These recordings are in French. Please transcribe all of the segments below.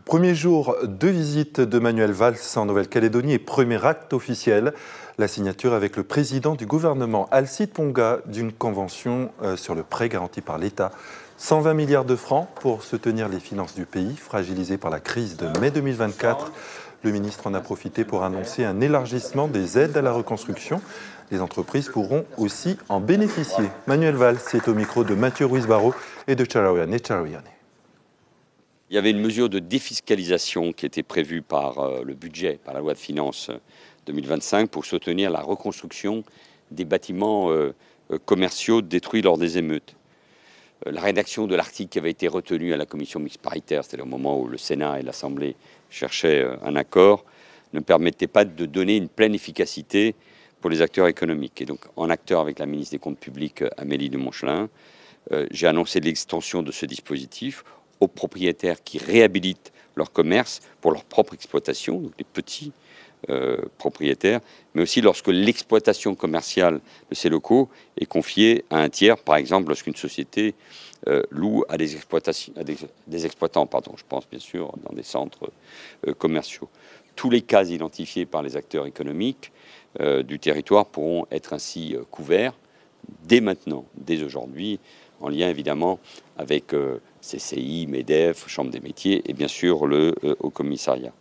Premier jour de visite de Manuel Valls en Nouvelle-Calédonie et premier acte officiel, la signature avec le président du gouvernement Alcide Ponga d'une convention sur le prêt garanti par l'État. 120 milliards de francs pour soutenir les finances du pays, fragilisées par la crise de mai 2024. Le ministre en a profité pour annoncer un élargissement des aides à la reconstruction. Les entreprises pourront aussi en bénéficier. Manuel Valls est au micro de Mathieu Ruiz-Barraud et de Charawiane Charawiane. Il y avait une mesure de défiscalisation qui était prévue par le budget, par la loi de finances 2025, pour soutenir la reconstruction des bâtiments commerciaux détruits lors des émeutes. La rédaction de l'article qui avait été retenue à la commission mixte paritaire, c'est-à-dire au moment où le Sénat et l'Assemblée cherchaient un accord, ne permettait pas de donner une pleine efficacité pour les acteurs économiques. Et donc, en acteur avec la ministre des Comptes publics, Amélie de Montchalin, j'ai annoncé l'extension de ce dispositif aux propriétaires qui réhabilitent leur commerce pour leur propre exploitation, donc les petits propriétaires, mais aussi lorsque l'exploitation commerciale de ces locaux est confiée à un tiers, par exemple lorsqu'une société loue à des exploitants, je pense bien sûr dans des centres commerciaux. Tous les cas identifiés par les acteurs économiques du territoire pourront être ainsi couverts dès maintenant, dès aujourd'hui, en lien évidemment avec CCI, MEDEF, Chambre des métiers et bien sûr le Haut Commissariat.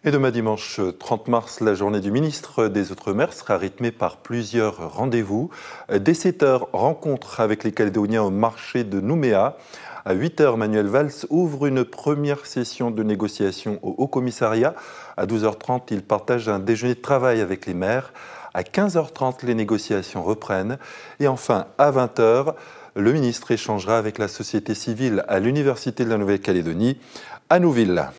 Et demain dimanche 30 mars, la journée du ministre des Outre-mer sera rythmée par plusieurs rendez-vous. Dès 7h, rencontre avec les Calédoniens au marché de Nouméa. À 8h, Manuel Valls ouvre une première session de négociation au Haut Commissariat. À 12h30, il partage un déjeuner de travail avec les maires. À 15h30, les négociations reprennent. Et enfin, à 20h, le ministre échangera avec la société civile à l'Université de la Nouvelle-Calédonie à Nouville.